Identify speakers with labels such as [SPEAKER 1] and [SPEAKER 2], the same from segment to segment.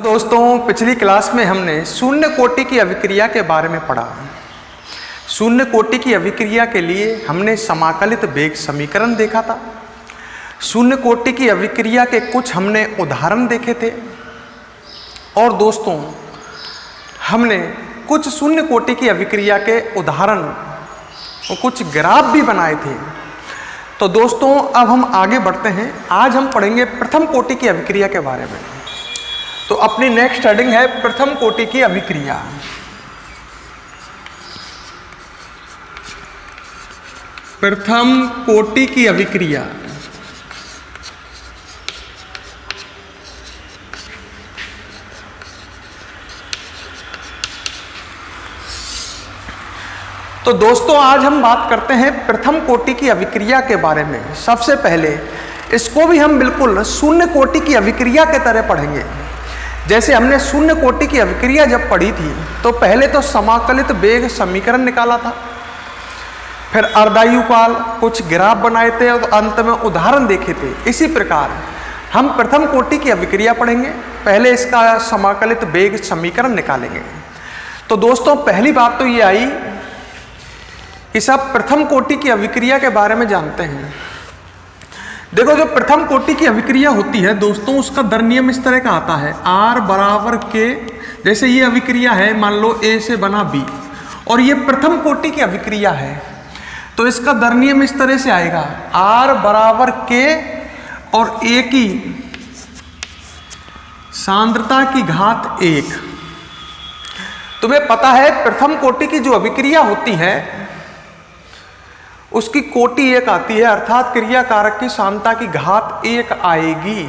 [SPEAKER 1] दोस्तों, पिछली क्लास में हमने शून्य कोटि की अभिक्रिया के बारे में पढ़ा। शून्य कोटि की अभिक्रिया के लिए हमने समाकलित वेग समीकरण देखा था। शून्य कोटि की अभिक्रिया के कुछ हमने उदाहरण देखे थे और दोस्तों हमने कुछ शून्य कोटि की अभिक्रिया के उदाहरण और कुछ ग्राफ भी बनाए थे। तो दोस्तों अब हम आगे बढ़ते हैं। आज हम पढ़ेंगे प्रथम कोटि की अभिक्रिया के बारे में। तो अपनी नेक्स्ट हेडिंग है प्रथम कोटि की अभिक्रिया। प्रथम कोटि की अभिक्रिया। तो दोस्तों आज हम बात करते हैं प्रथम कोटि की अभिक्रिया के बारे में। सबसे पहले इसको भी हम बिल्कुल शून्य कोटि की अभिक्रिया के तरह पढ़ेंगे। जैसे हमने शून्य कोटि की अभिक्रिया जब पढ़ी थी तो पहले तो समाकलित वेग समीकरण निकाला था, फिर अर्धायुकाल, कुछ ग्राफ बनाए थे और अंत में उदाहरण देखे थे। इसी प्रकार हम प्रथम कोटि की अभिक्रिया पढ़ेंगे। पहले इसका समाकलित वेग समीकरण निकालेंगे। तो दोस्तों पहली बात तो ये आई कि सब प्रथम कोटि की अभिक्रिया के बारे में जानते हैं। देखो, जो प्रथम कोटि की अभिक्रिया होती है दोस्तों, उसका दर नियम इस तरह का आता है, R बराबर के। जैसे ये अभिक्रिया है, मान लो A से बना B और ये प्रथम कोटि की अभिक्रिया है, तो इसका दर नियम इस तरह से आएगा, R बराबर के और A की सांद्रता की घात 1। तुम्हें पता है प्रथम कोटि की जो अभिक्रिया होती है उसकी कोटि 1 आती है, अर्थात क्रिया कारक की सांद्रता की घात 1 आएगी।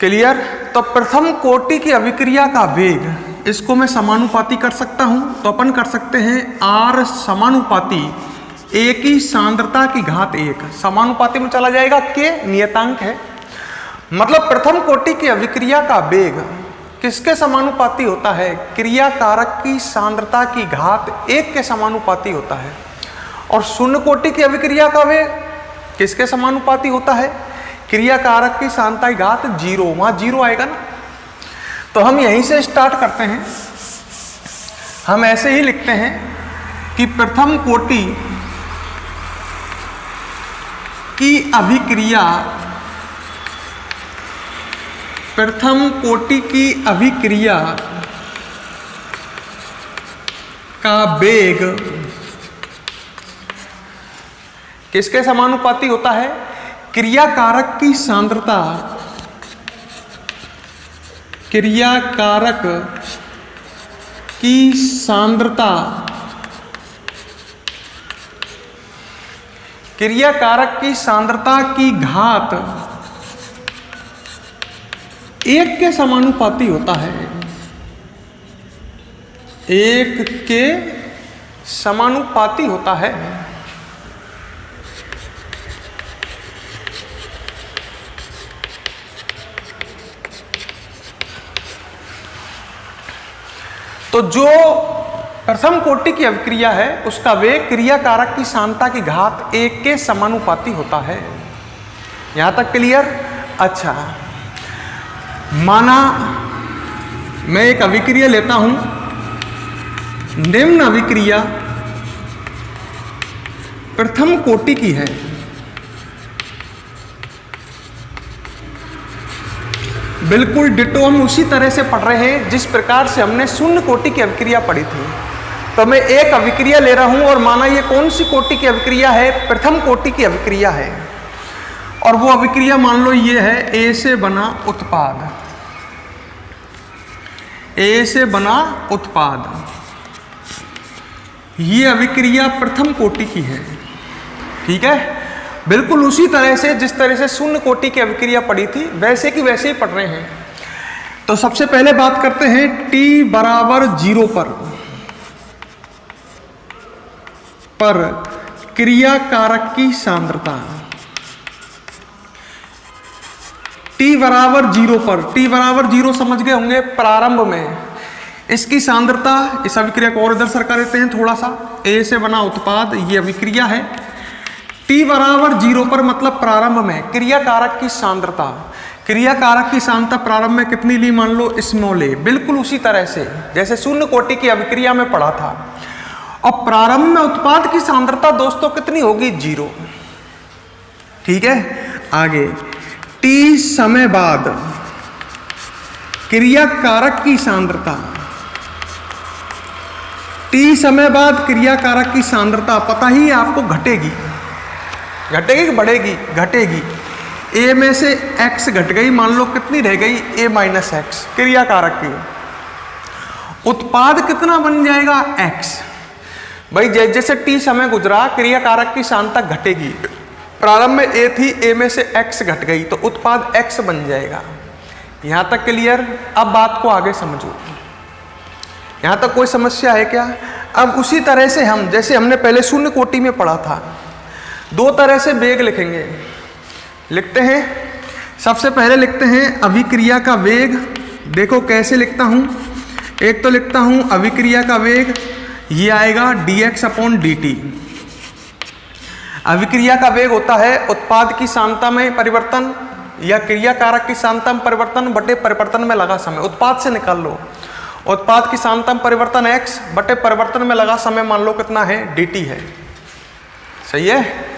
[SPEAKER 1] क्लियर? तो प्रथम कोटि की अभिक्रिया का वेग, इसको मैं समानुपाती कर सकता हूं। तो अपन कर सकते हैं R समानुपाती A की सांद्रता की घात 1। समानुपाती में चला जाएगा, के नियतांक है। मतलब प्रथम कोटि की अभिक्रिया का वेग किसके समानुपाती होता है? क्रिया कारक की सांद्रता की घात 1 के समानुपाती होता है। और शून्य कोटि की अभिक्रिया का वेग किसके समानुपाती होता है? क्रिया कारक की सांद्रता की घात 0। वहां 0 आएगा ना। तो हम यहीं से स्टार्ट करते हैं। हम ऐसे ही लिखते हैं कि प्रथम कोटि की अभिक्रिया, प्रथम कोटि की अभिक्रिया का वेग किसके समानुपाती होता है? क्रिया कारक की सांद्रता, क्रिया कारक की सांद्रता, क्रिया कारक की सांद्रता की घात 1 के समानुपाती होता है। 1 के समानुपाती होता है। तो जो प्रथम कोटि की अभिक्रिया है उसका वेग क्रिया कारक की सांद्रता की घात 1 के समानुपाती होता है। यहां तक क्लियर? अच्छा, माना मैं एक अभिक्रिया लेता हूं, निम्न अभिक्रिया प्रथम कोटि की है। बिल्कुल डिटो हम उसी तरह से पढ़ रहे हैं जिस प्रकार से हमने शून्य कोटि की अभिक्रिया पढ़ी थी। तो मैं एक अभिक्रिया ले रहा हूं और माना ये कौन सी कोटि की अभिक्रिया है? प्रथम कोटि की अभिक्रिया है। और वो अभिक्रिया मान लो ये है, A से बना उत्पाद, A से बना उत्पाद। ये अभिक्रिया प्रथम कोटि की है। ठीक है? बिल्कुल उसी तरह से जिस तरह से शून्य कोटि की अभिक्रिया पढ़ी थी वैसे की वैसे ही पढ़ रहे हैं। तो सबसे पहले बात करते हैं t बराबर 0 पर क्रिया कारक की सांद्रता। t बराबर 0 पर, t बराबर 0 समझ गए होंगे प्रारंभ में। इसकी सांद्रता, इस अभिक्रिया को और इधर सरका देते हैं थोड़ा सा, A से बना उत्पाद, ये अभिक्रिया है। t बराबर 0 पर मतलब प्रारंभ में क्रिया कारक की सांद्रता, क्रिया कारक की सांद्रता प्रारंभ में कितनी ली, मान लो स्मॉल ए, बिल्कुल उसी तरह से जैसे शून्य कोटि की अभिक्रिया में पढ़ा था। और प्रारंभ में उत्पाद की सांद्रता दोस्तों कितनी होगी, 0। ठीक है, आगे टी समय बाद क्रिया कारक की सांद्रता, टी समय बाद क्रिया कारक की सांद्रता पता ही है आपको, घटेगी कि बढ़ेगी, घटेगी। ए में से x घट गई, मान लो कितनी रह गई, a माइनस एक्स क्रिया कारक की। उत्पाद कितना बन जाएगा, x। भाई जैसे t समय गुजरा क्रिया कारक की सांद्रता घटेगी, प्रारंभ में a थी, a में से x घट गई तो उत्पाद x बन जाएगा। यहां तक क्लियर। अब बात को आगे समझो, यहां तक कोई समस्या है क्या? अब उसी तरह से हम, जैसे हमने पहले शून्य कोटि में पढ़ा था, दो तरह से वेग लिखेंगे। लिखते हैं, सबसे पहले लिखते हैं अभिक्रिया का वेग। देखो कैसे लिखता हूं, एक तो लिखता हूं अभिक्रिया का वेग, ये आएगा dx/dt। अभिक्रिया का वेग होता है उत्पाद की सांद्रता में परिवर्तन या क्रिया कारक की सांद्रता में परिवर्तन बटे परिवर्तन में लगा समय। उत्पाद से निकाल लो, उत्पाद की सांद्रता में परिवर्तन x बटे परिवर्तन में लगा समय, मान लो कितना है, dt है। सही है,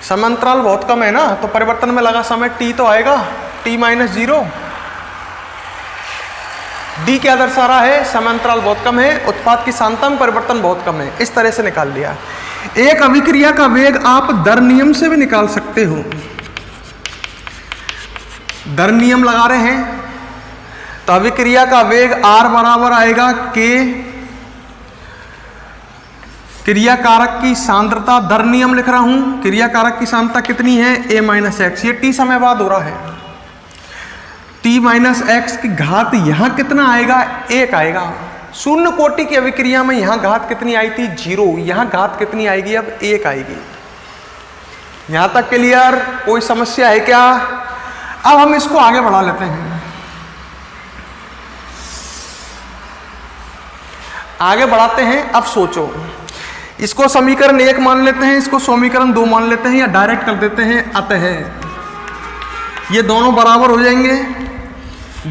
[SPEAKER 1] समांतराल बहुत कम है ना, तो परिवर्तन में लगा समय t तो आएगा t-0। d क्या दर्शा रहा है, समांतराल बहुत कम है, उत्पाद की सांद्रता में परिवर्तन बहुत कम है। इस तरह से निकाल लिया। एक अभिक्रिया का वेग आप दर नियम से भी निकाल सकते हो। दर नियम लगा रहे हैं तो अभिक्रिया का वेग r बराबर आएगा k क्रिया कारक की सांद्रता, दर नियम लिख रहा हूं, क्रिया कारक की सांद्रता कितनी है, a माइनस एक्स। ये t समय बाद हो रहा है, t माइनस एक्स की घात यहां कितना आएगा, 1 आएगा। शून्य कोटि की अभिक्रिया में यहां घात कितनी आई थी, 0, यहां घात कितनी आएगी, अब 1 आएगी। यहां तक क्लियर, कोई समस्या है क्या? अब हम इसको आगे बढ़ा लेते हैं, आगे बढ़ाते हैं। अब सोचो, इसको समीकरण 1 मान लेते हैं, इसको समीकरण 2 मान लेते हैं, या डायरेक्ट कर देते हैं। अतः ये दोनों बराबर हो जाएंगे,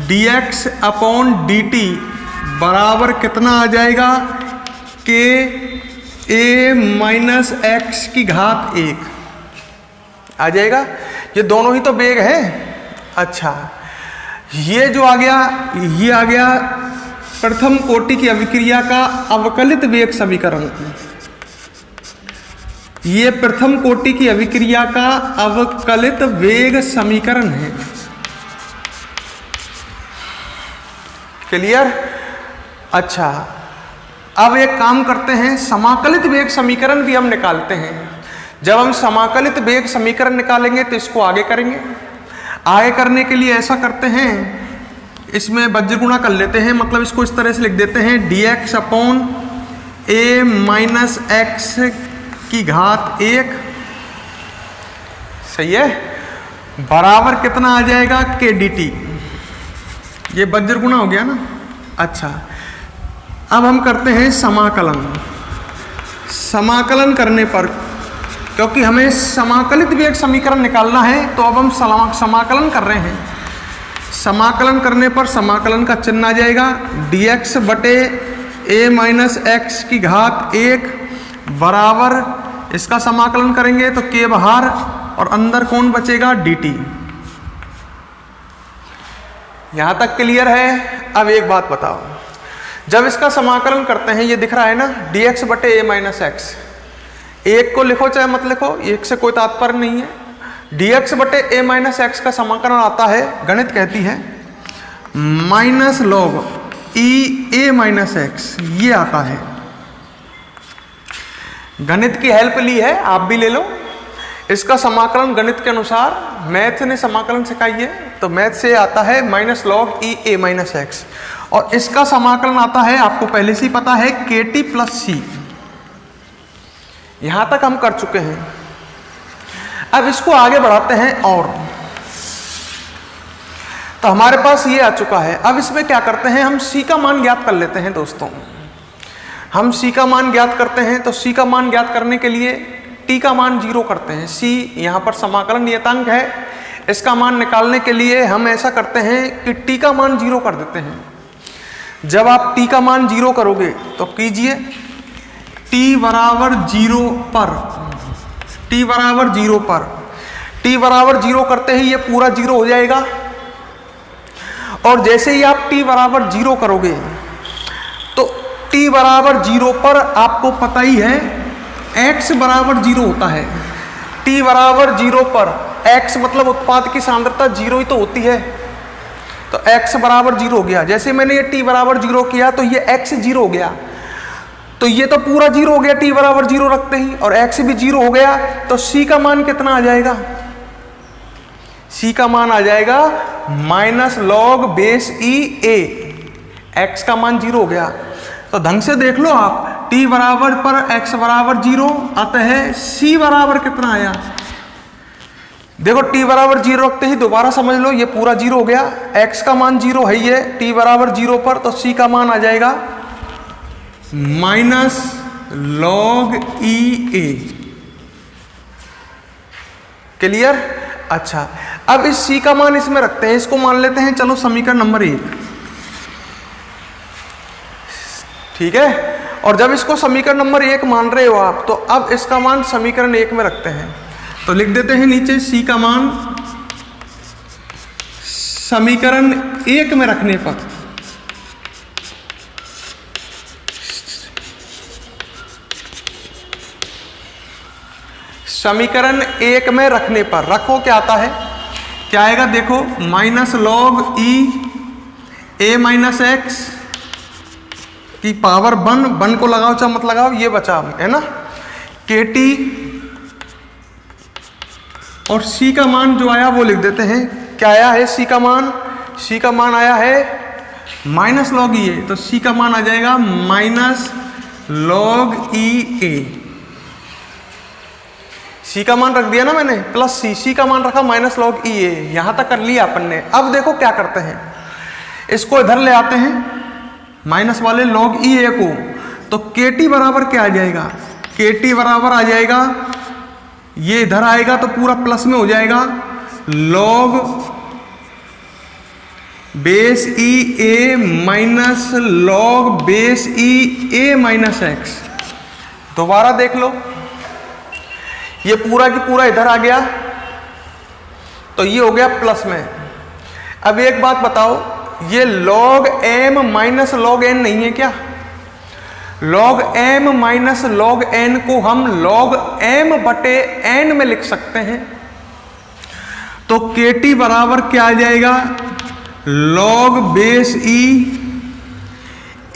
[SPEAKER 1] dx/dt बराबर कितना आ जाएगा, k a माइनस एक्स की घात 1 आ जाएगा। ये दोनों ही तो वेग है। अच्छा, ये जो आ गया, ये आ गया प्रथम कोटि की अभिक्रिया का अवकलित वेग समीकरण। ये प्रथम कोटि की अभिक्रिया का अवकलित वेग समीकरण है। क्लियर? अच्छा, अब एक काम करते हैं, समाकलित वेग समीकरण भी हम निकालते हैं। जब हम समाकलित वेग समीकरण निकालेंगे तो इसको आगे करेंगे। आगे करने के लिए ऐसा करते हैं, इसमें वज्र गुणा कर लेते हैं, मतलब इसको इस तरह से लिख देते हैं, dx/a माइनस एक्स की घात 1, सही है, बराबर कितना आ जाएगा, k dt। ये वज्र गुणा हो गया ना। अच्छा, अब हम करते हैं समाकलन। समाकलन करने पर, क्योंकि हमें समाकलित वेग समीकरण निकालना है, तो अब हम समाकलन कर रहे हैं। समाकलन करने पर समाकलन का चिन्ह आ जाएगा, dx/a माइनस एक्स की घात 1 बराबर, इसका समाकलन करेंगे तो k बाहर और अंदर कौन बचेगा, dt। यहां तक क्लियर है? अब एक बात बताओ, जब इसका समाकलन करते हैं, ये दिख रहा है ना, dx/a माइनस एक्स, 1 को लिखो चाहे मत लिखो, 1 से कोई तात्पर्य नहीं है। dx/a माइनस एक्स का समाकलन आता है, गणित कहती है minus log e a minus x, ये आता है। गणित की हेल्प ली है, आप भी ले लो। इसका समाकलन गणित के अनुसार, मैथ ने समाकलन सिखाई है, तो मैथ से आता है minus log e a minus x, और इसका समाकलन आता है, आपको पहले से ही पता है, kt प्लस c। यहां तक हम कर चुके हैं। अब इसको आगे बढ़ाते हैं, और तो हमारे पास ये आ चुका है। अब इसमें क्या करते हैं, हम c का मान ज्ञात कर लेते हैं दोस्तों। हम c का मान ज्ञात करते हैं, तो c का मान ज्ञात करने के लिए t का मान 0 करते हैं। c यहाँ पर समाकलन नियतांक है, इसका मान निकालने के लिए हम ऐसा करते हैं कि टी का मान 0 कर देते हैं। जब आप टी का मान 0 करोगे तो कीजिए t बराबर 0 पर, t बराबर 0 पर, t बराबर 0 करते ही ये पूरा 0 हो जाएगा। और जैसे ही आप t बराबर 0 करोगे तो t बराबर 0 पर आपको पता ही है x बराबर 0 होता है। t बराबर 0 पर x मतलब उत्पाद की सांद्रता 0 ही तो होती है, तो x बराबर 0 हो गया। जैसे मैंने ये t बराबर 0 किया तो ये x 0 हो गया, तो ये तो पूरा 0 हो गया t बराबर 0 रखते ही, और x भी 0 हो गया। तो c का मान कितना आ जाएगा? c का मान आ जाएगा minus log base E a। x का मान 0 हो गया, तो ढंग से देख लो आप, t बराबर पर x बराबर 0, अतः c बराबर कितना आया? देखो t बराबर 0 रखते ही दोबारा समझ लो, ये पूरा 0 हो गया, x का मान 0 है ये t बराबर 0 पर, तो c का मान आ जाएगा माइनस लॉग ई ए। क्लियर? अच्छा, अब इस c का मान इसमें रखते हैं, इसको मान लेते हैं चलो समीकरण नंबर 1, ठीक है। और जब इसको समीकरण नंबर 1 मान रहे हो आप, तो अब इसका मान समीकरण 1 में रखते हैं, तो लिख देते हैं नीचे c का मान समीकरण 1 में रखने पर, समीकरण 1 में रखने पर रखो क्या आता है, क्या आएगा? देखो माइनस लॉग ई ए माइनस एक्स की पावर 1 को लगाओ चाहे मत लगाओ, ये बचा है ना, के टी, और c का मान जो आया वो लिख देते हैं। क्या आया है c का मान? c का मान आया है माइनस लॉग ई ए, तो c का मान आ जाएगा माइनस लॉग ई ए। c का मान रख दिया ना मैंने, प्लस c का मान रखा माइनस लॉग ई ए, यहां तक कर लिया अपन ने। अब देखो क्या करते हैं, इसको इधर ले आते हैं माइनस वाले लॉग ई ए को, तो के टी बराबर क्या आ जाएगा? के टी बराबर आ जाएगा, ये इधर आएगा तो पूरा प्लस में हो जाएगा, लॉग बेस ई ए माइनस लॉग बेस ई ए माइनस एक्स। दोबारा देख लो, ये पूरा की पूरा इधर आ गया, तो ये हो गया प्लस में। अब एक बात बताओ, ये log M minus log N नहीं है क्या? Log M minus log N को हम लॉग एम बटे एन में लिख सकते हैं, तो के टी बराबर क्या आ जाएगा? लॉग बेस ई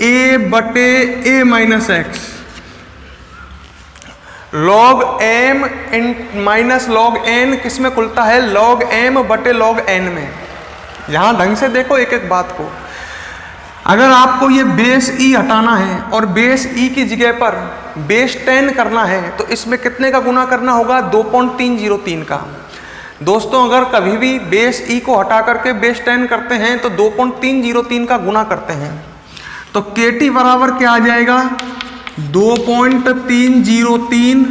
[SPEAKER 1] ए बटे ए माइनस एक्स। लॉग एम इन माइनस लॉग एन किस में खुलता है? लॉग एम बटे लॉग एन में। यहां ढंग से देखो एक एक बात को, अगर आपको ये बेस ई हटाना है और बेस ई की जगह पर बेस 10 करना है, तो इसमें कितने का गुना करना होगा? 2.303 का। दोस्तों अगर कभी भी बेस ई को हटा करके बेस 10 करते हैं तो 2.303 का गुना करते हैं, तो के टी बराबर क्या आ जाएगा? 2.303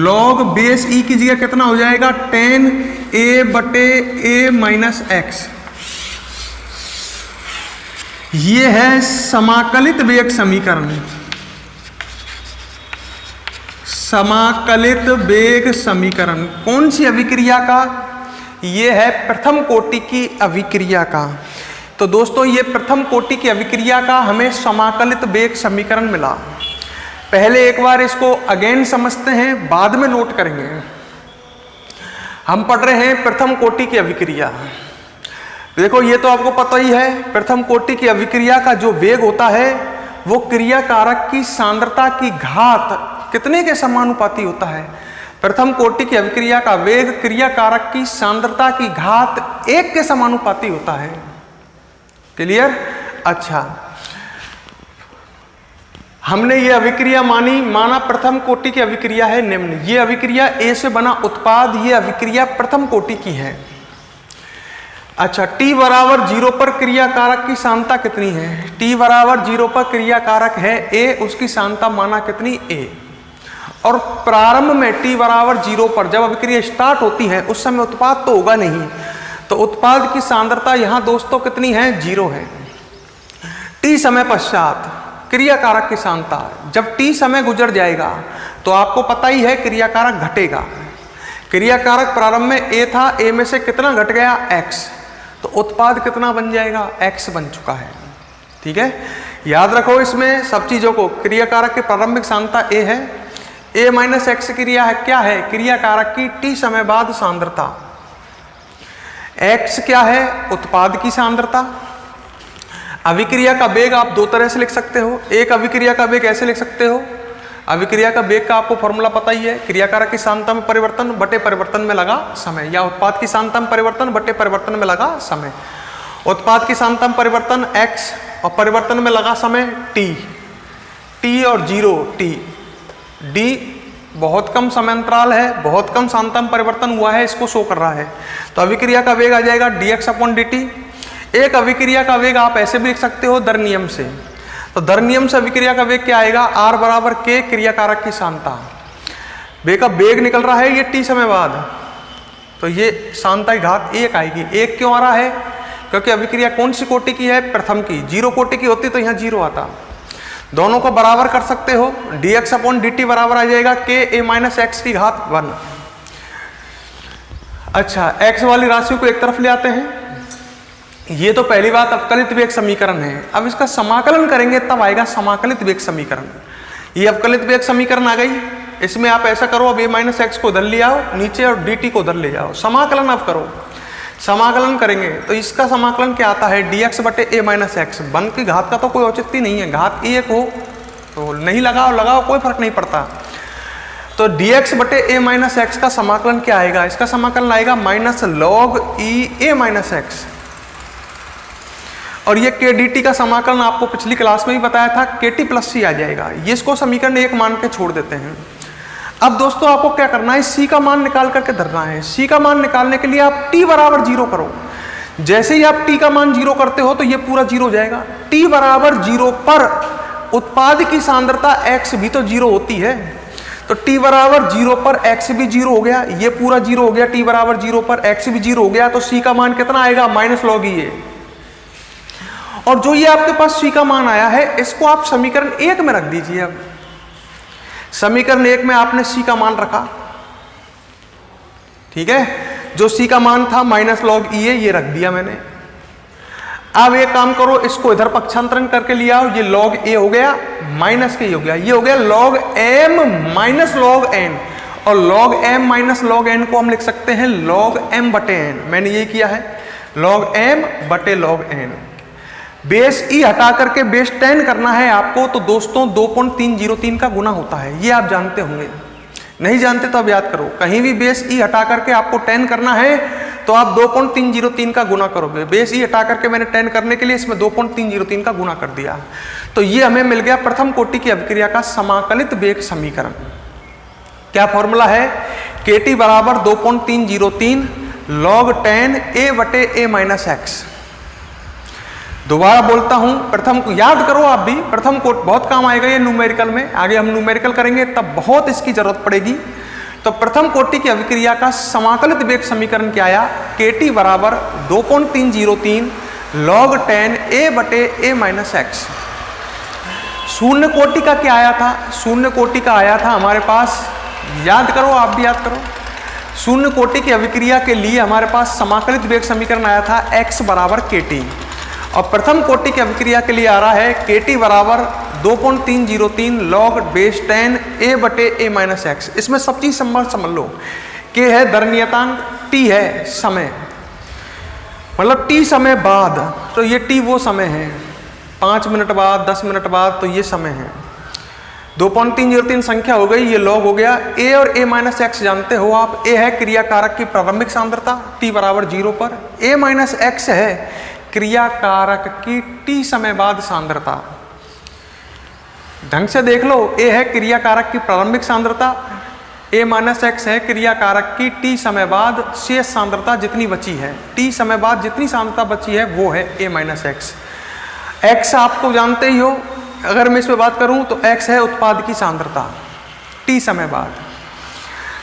[SPEAKER 1] लॉग बेस ई की जगह कितना हो जाएगा? 10 ए बटे ए माइनस एक्स। ये है समाकलित वेग समीकरण। समाकलित वेग समीकरण कौन सी अभिक्रिया का? ये है प्रथम कोटि की अभिक्रिया का। तो दोस्तों ये प्रथम कोटि की अभिक्रिया का हमें समाकलित वेग समीकरण मिला। पहले एक बार इसको अगेन समझते हैं, बाद में नोट करेंगे। हम पढ़ रहे हैं प्रथम कोटि की अभिक्रिया। देखो ये तो आपको पता ही है, प्रथम कोटि की अभिक्रिया का जो वेग होता है वो क्रिया कारक की सांद्रता की घात कितने के समानुपाती होता है? प्रथम कोटि की अभिक्रिया का वेग क्रिया कारक की सांद्रता की घात 1 के समानुपाती होता है। क्लियर? अच्छा, हमने ये अभिक्रिया माना प्रथम कोटि की अभिक्रिया है निम्न। ये अभिक्रिया ए से बना उत्पाद, ये अभिक्रिया प्रथम कोटि की है। अच्छा, t बराबर 0 पर क्रिया कारक की सांद्रता कितनी है? t बराबर 0 पर क्रिया कारक है a, उसकी सांद्रता माना कितनी? a। और प्रारंभ में t बराबर 0 पर जब अभिक्रिया स्टार्ट होती है उस समय उत्पाद तो होगा नहीं, तो उत्पाद की सांद्रता यहाँ दोस्तों कितनी है, 0 है। t समय पश्चात क्रियाकारक की सांद्रता, जब t समय गुजर जाएगा तो आपको पता ही है क्रियाकारक घटेगा। क्रियाकारक प्रारंभ में a था, a में से कितना घट गया, x, तो उत्पाद कितना बन जाएगा, x बन चुका है। ठीक है, याद रखो इसमें सब चीजों को। क्रियाकारक की प्रारंभिक सांद्रता a है, a माइनस एक्स क्रिया है, क्या है, क्रियाकारक की t समय बाद सांद्रता। x क्या है, उत्पाद की सांद्रता। अभिक्रिया का वेग आप दो तरह से लिख सकते हो। एक अभिक्रिया का वेग ऐसे लिख सकते हो, अभिक्रिया का वेग का आपको फॉर्मूला पता ही है, क्रियाकारक की सांद्रता में परिवर्तन बटे परिवर्तन में लगा समय, या उत्पाद की सांद्रता में परिवर्तन बटे परिवर्तन में लगा समय। उत्पाद की सांद्रता में परिवर्तन x और परिवर्तन में लगा समय t और 0 t, d बहुत कम समय अंतराल है, बहुत कम सांद्रता में परिवर्तन हुआ है, इसको शो कर रहा है। तो अभिक्रिया का वेग आ जाएगा dx/dt। एक अभिक्रिया का वेग आप ऐसे भी लिख सकते हो दर नियम से। तो दर नियम से अभिक्रिया का वेग क्या आएगा, r बराबर k क्रियाकारक की सांद्रता। वेग का वेग निकल रहा है ये t समय बाद, तो ये सांद्रता की घात 1 आएगी। 1 क्यों आ रहा है, क्योंकि अभिक्रिया कौन सी कोटि की है, प्रथम की। 0 कोटि की होती तो यहाँ 0 आता। दोनों को बराबर कर सकते हो, dx/dt बराबर आ जाएगा k माइनस एक्स की घात 1। अच्छा, x वाली राशि को एक तरफ ले आते हैं। ये तो पहली बात अवकलित वेग समीकरण है। अब इसका समाकलन करेंगे तब आएगा समाकलित वेग समीकरण। ये अवकलित वेग समीकरण आ गई। इसमें आप ऐसा करो, अब a माइनस एक्स को उधर ले आओ नीचे और dt को उधर ले जाओ, समाकलन अब करो। समाकलन करेंगे तो इसका समाकलन क्या आता है, dx बटे a माइनस एक्स। वन की घात का तो कोई औचित्य नहीं है, घात 1 हो तो नहीं लगाओ कोई फर्क नहीं पड़ता। तो dx बटे a माइनस एक्स का समाकलन क्या आएगा, इसका समाकलन आएगा minus log e a minus x. और ये k dt का समाकलन आपको पिछली क्लास में भी बताया था, kt प्लस c आ जाएगा। ये इसको समीकरण 1 मान के छोड़ देते हैं। अब दोस्तों आपको क्या करना है, c का मान निकाल करके धरना है। c का मान निकालने के लिए आप t बराबर 0 करो। जैसे ही आप t का मान 0 करते हो तो ये पूरा 0 हो जाएगा। t बराबर 0 पर उत्पाद की सांद्रता x भी तो 0 होती है, तो t बराबर 0 पर x भी 0 हो गया, ये पूरा 0 हो गया। t बराबर 0 पर x भी 0 हो गया, तो c का मान कितना आएगा, माइनस लॉग e a। और जो ये आपके पास c का मान आया है, इसको आप समीकरण 1 में रख दीजिए। अब समीकरण 1 में आपने c का मान रखा, ठीक है, जो c का मान था माइनस लॉग e a, ये रख दिया मैंने। अब एक काम करो, इसको इधर पक्षांतरण करके लिया आओ, ये log a हो गया माइनस के हो गया, ये हो गया log m minus log n। और log m minus log n को हम लिख सकते हैं log m बटे n। मैंने ये किया है log m बटे log n। बेस e हटा करके बेस 10 करना है आपको, तो दोस्तों 2.303 का गुना होता है, ये आप जानते होंगे। नहीं जानते तो अब याद करो, कहीं भी बेस e हटा करके आपको 10 करना है तो आप 2.303 का गुना करोगे। बेस e हटा करके मैंने 10 करने के लिए इसमें 2.303 का गुना कर दिया। तो ये हमें मिल गया प्रथम कोटि की अभिक्रिया का समाकलित वेग समीकरण। क्या फॉर्मूला है, kt बराबर 2.303 log 10 a बटे a माइनस एक्स। दोबारा बोलता हूं, प्रथम को याद करो आप भी, प्रथम कोटि बहुत काम आएगा ये न्यूमेरिकल में। आगे हम न्यूमेरिकल करेंगे तब बहुत इसकी जरूरत पड़ेगी। तो प्रथम कोटि की अभिक्रिया का समाकलित वेग समीकरण क्या आया, kt बराबर 2.303 log 10 a बटे a माइनस एक्स। शून्य कोटि का क्या आया था, शून्य कोटि का आया था हमारे पास, याद करो आप भी याद करो, शून्य कोटि की अभिक्रिया के लिए हमारे पास समाकलित वेग समीकरण आया था x बराबर kt। और प्रथम कोटि की अभिक्रिया के लिए आ रहा है kt बराबर 2.303 log बेस 10 a बटे a माइनस एक्स। इसमें सब चीज समझ लो, k है दर नियतांक, t है समय, मतलब t समय बाद, तो ये t वो समय है, 5 मिनट बाद 10 मिनट बाद, तो ये समय है। 2.303 संख्या हो गई, ये log हो गया। a और a माइनस एक्स जानते हो आप, a है क्रियाकारक की प्रारंभिक सांद्रता t बराबर 0 पर, a माइनस एक्स है क्रियाकारक की t समय बाद सांद्रता। ढंग से देख लो, a है क्रियाकारक की प्रारंभिक सांद्रता, a माइनस एक्स है क्रियाकारक की t समय बाद शेष सांद्रता जितनी बची है, t समय बाद जितनी सांद्रता बची है वो है a माइनस एक्स। x आपको जानते ही हो, अगर मैं इस पे बात करूं तो x है उत्पाद की सांद्रता t समय बाद।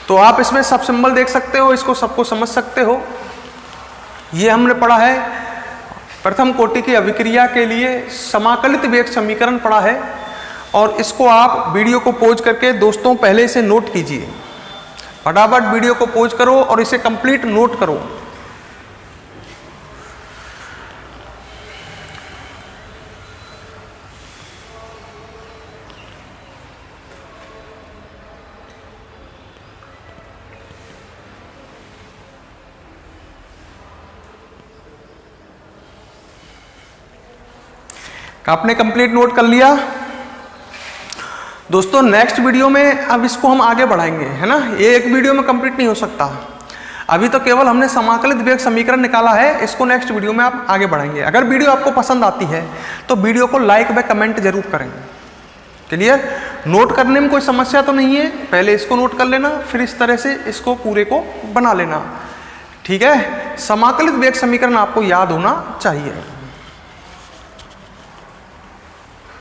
[SPEAKER 1] तो आप इसमें सब सिंबल देख सकते हो, इसको सबको समझ सकते हो। ये हमने पढ़ा है प्रथम कोटि की अभिक्रिया के लिए समाकलित वेग समीकरण पढ़ा है, और इसको आप वीडियो को पॉज करके दोस्तों पहले से नोट कीजिए। फटाफट वीडियो को पॉज करो और इसे कंप्लीट नोट करो। आपने कंप्लीट नोट कर लिया दोस्तों। नेक्स्ट वीडियो में अब इसको हम आगे बढ़ाएंगे, है ना। ये एक वीडियो में कंप्लीट नहीं हो सकता। अभी तो केवल हमने समाकलित वेग समीकरण निकाला है, इसको नेक्स्ट वीडियो में आप आगे बढ़ाएंगे। अगर वीडियो आपको पसंद आती है तो वीडियो को लाइक व कमेंट जरूर करें। क्लियर। नोट करने में कोई समस्या तो नहीं है, पहले इसको नोट कर लेना, फिर इस तरह से इसको पूरे को बना लेना। ठीक है। समाकलित वेग समीकरण आपको याद होना चाहिए।